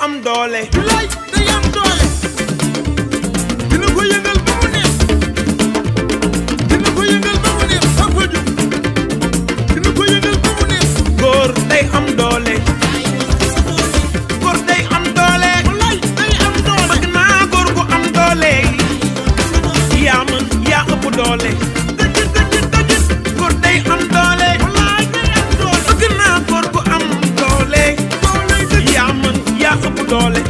am doole. bilaay day am doole. dina ko yëngal ba mu neex. dina ko yëngal ba mu neex. Papa Diouf dina ko yëngal ba mu neex. góor day am doole. góor day am doole. wallaay day am doole. bëgg naa góor gu am doole. yaa mën yaa ëpp doole. góor day am doole. wallaay day am doole. bëgg naa góor gu am doole. yaa mën yaa ëpp doole.